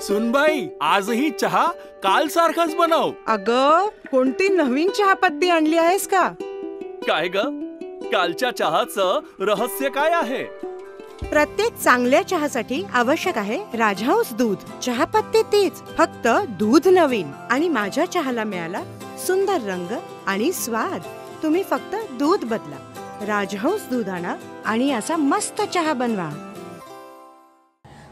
सुनबाई, आजही चहा काल सारखाच बनव. अगं, कोणती नवीन चहापत्ती आणली आहेस का? काय ग, कालच्या चहाचं रहस्य काय आहे? प्रत्येक चांगल्या चहासाठी आवश्यक आहे राजहंस दूध. चहापत्ती तीच, फक्त दूध नवीन. आणि माझ्या चहाला मिळाला सुंदर रंग आणि स्वाद. तुम्ही फक्त दूध बदला, राजहंस दूध आणा आणि असा मस्त चहा बनवा.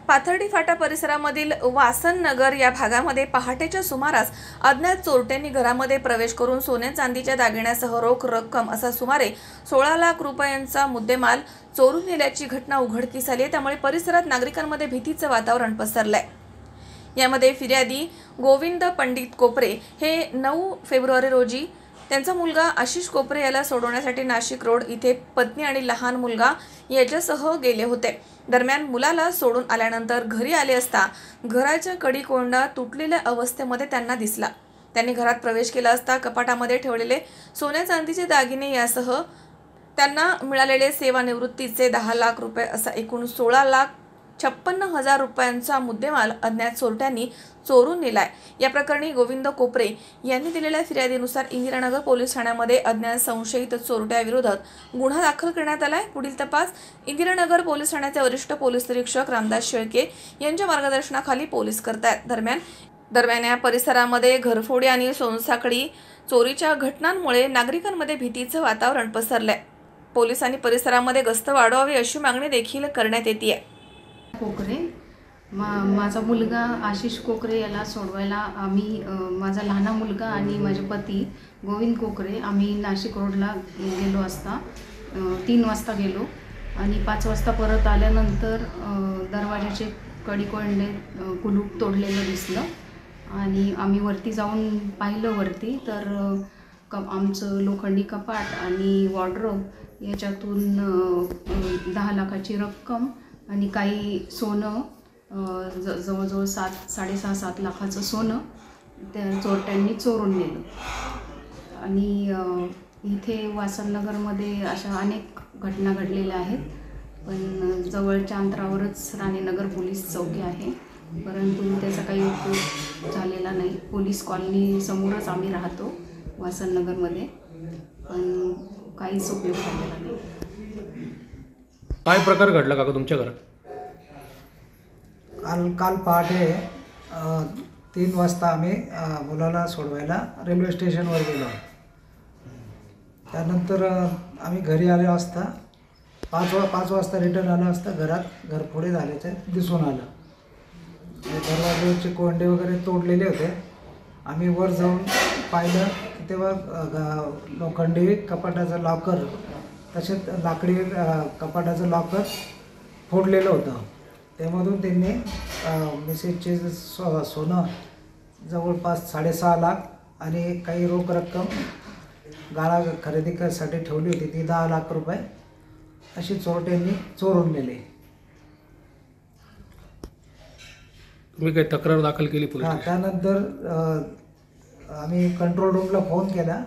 पाथर्डी फाटा परिसरामधील वासन नगर या भागामध्ये पहाटेच्या सुमारास अज्ञात चोरट्यांनी घरामध्ये प्रवेश करून सोने चांदीच्या दागिन्यासह रोख रक्कम असा सुमारे 16 लाख रुपयांचा मुद्देमाल चोरून नेल्याची घटना उघडकीस आली आहे. त्यामुळे परिसरात नागरिकांमध्ये भीतीचं वातावरण पसरलंय. यामध्ये फिर्यादी गोविंद पंडित कोपरे हे 9 फेब्रुवारी रोजी त्यांचा मुलगा आशिष कोपरे याला सोडवण्यासाठी नाशिक रोड इथे पत्नी आणि लहान मुलगा याच्यासह गेले होते. दरम्यान मुलाला सोडून आल्यानंतर घरी आले असता घराच्या कडी-कोंडा तुटलेल्या अवस्थेमध्ये त्यांना दिसला. त्यांनी घरात प्रवेश केला असता कपाटामध्ये ठेवलेले सोन्या चांदीचे दागिने यासह त्यांना मिळालेले सेवानिवृत्तीचे 10 लाख रुपये असा एकूण 16,56,000 रुपयांचा मुद्देमाल अज्ञात चोरट्यांनी चोरून नेलाय. या प्रकरणी गोविंद कोपरे यांनी दिलेल्या फिर्यादीनुसार इंदिरानगर पोलीस ठाण्यामध्ये अज्ञात संशयित चोरट्याविरोधात गुन्हा दाखल करण्यात आलाय. पुढील तपास इंदिरानगर पोलीस ठाण्याचे वरिष्ठ पोलीस निरीक्षक रामदास शेळके यांच्या मार्गदर्शनाखाली पोलीस करतायत. दरम्यान या परिसरामध्ये घरफोडी आणि सोनसाखळी चोरीच्या घटनांमुळे नागरिकांमध्ये भीतीचं वातावरण पसरलंय. पोलिसांनी परिसरामध्ये गस्त वाढवावी अशी मागणी देखील करण्यात येते. कोकरे माझा मुलगा आशिष कोकरे याला सोडवायला आम्ही माझा लहान मुलगा आणि माझे पती गोविंद कोकरे आम्ही नाशिक रोडला गेलो असता 3 वाजता गेलो आणि 5 वाजता परत आल्यानंतर दरवाजाचे कडी-कोंडे कुलूप तोडलेलं दिसलं आणि आम्ही वरती जाऊन पाहिलं. वरती तर आमचं लोखंडी कपाट आणि वॉर्डरोब याच्यातून 10 लाखाची रक्कम आणि काही सोनं जवळजवळ 7-7.5 लाखाचं सोनं त्या चोरट्यांनी चोरून नेलं. आणि इथे वासननगरमध्ये अशा अनेक घटना घडलेल्या आहेत, पण जवळच्या अंतरावरच राणीनगर पोलीस चौकी आहे, परंतु त्याचा काही उपयोग झालेला नाही. पोलीस कॉलनी समोरच आम्ही राहतो वासननगरमध्ये, पण काहीच उपयोग झालेला नाही. काय प्रकार घडला काका तुमच्या घरात? काल पहाटे 3 वाजता आम्ही मुलाला सोडवायला रेल्वे स्टेशनवर गेलो. त्यानंतर आम्ही घरी आलो असता 5 वाजता रिटर्न आलो असता घरात घरफोडी झाल्याचं दिसून आलं. दरवाजाचे कोंडे वगैरे तोडलेले होते. आम्ही वर जाऊन पाहिलं की तेव्हा लोखंडी कपाटाचं लॉकर तसेच लाकडी कपाटाचं लॉकर फोडलेलं होतं. त्यामधून त्यांनी मिसेसचे सोनं जवळपास 6.5 लाख आणि काही रोख रक्कम गाळा खरेदी करण्यासाठी ठेवली होती ती 10 लाख रुपये अशी चोरट्यांनी चोरून नेले. तुम्ही काही तक्रार दाखल केली पोलीस? त्यानंतर आम्ही कंट्रोल रूमला फोन केला,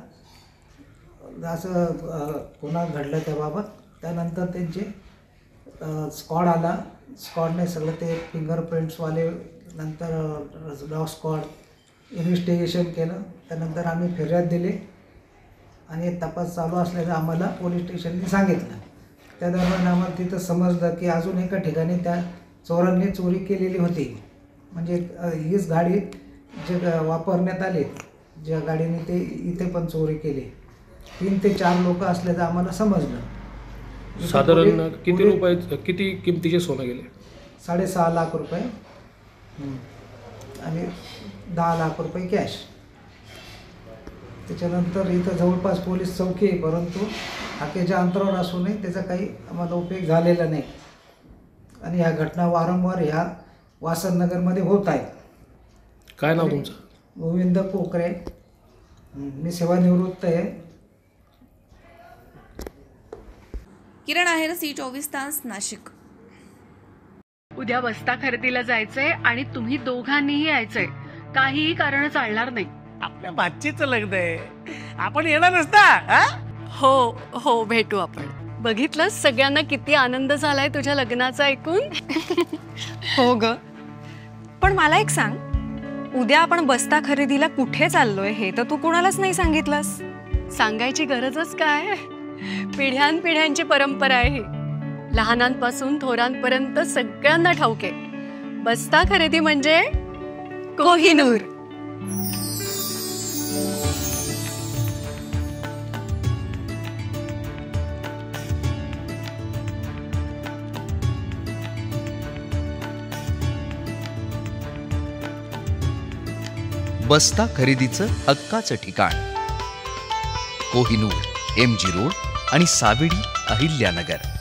असं गुन्हा घडलं त्याबाबत. त्यानंतर त्यांचे स्क्वॉड आला. स्क्वॉडने सगळं ते फिंगरप्रिंट्सवाले नंतर डॉग स्क्वॉड इन्व्हेस्टिगेशन केलं. त्यानंतर आम्ही फिर्याद दिली आणि तपास चालू असल्याचं आम्हाला पोलीस स्टेशनने सांगितलं. त्या दरम्यान आम्हाला तिथं समजलं की अजून एका ठिकाणी त्या चोरांनी चोरी केलेली होती. म्हणजे हीच गाडी जे वापरण्यात आली, ज्या गाडीने ते इथे पण चोरी केली, 3 ते 4 लोक असल्याचं आम्हाला समजलं. साधारण किती किमतीचे सोनं गेले? 6.5 लाख रुपये आणि 10 लाख रुपये कॅश. त्याच्यानंतर इथं जवळपास पोलीस चौकी आहे, परंतु हाकेच्या अंतरावर असूनही त्याचा काही आम्हाला उपयोग झालेला नाही. आणि ह्या घटना वारंवार ह्या वासननगरमध्ये होत आहेत. काय नाव तुमचं? गोविंद कोकरे. मी सेवानिवृत्त आहे. किरण आहेर, C24 तास, नाशिक. उद्या बस्ता खरेदीला जायचंय आणि तुम्ही दोघांनीही यायचंय. काहीही कारण चालणार नाही. आपल्या बातचीचं लग्न आहे, आपण येणार नसता? हो हो, भेटू आपण. बघितलं सगळ्यांना किती आनंद झालाय तुझ्या लग्नाचा ऐकून. हो ग, पण मला एक सांग, उद्या आपण बस्ता खरेदीला कुठे चाललोय हे तर तू कुणालाच नाही सांगितलंस. सांगायची गरजच काय? पिढ्यानपिढ्यांची परंपरा आहे ही. लहानांपासून थोरांपर्यंत सगळ्यांना ठाऊक आहे, बस्ता खरेदी म्हणजे कोहिनूर. बस्ता खरेदीचं हक्काचं ठिकाण कोहिनूर, MG रोड आणि सावेडी, अहिल्यानगर.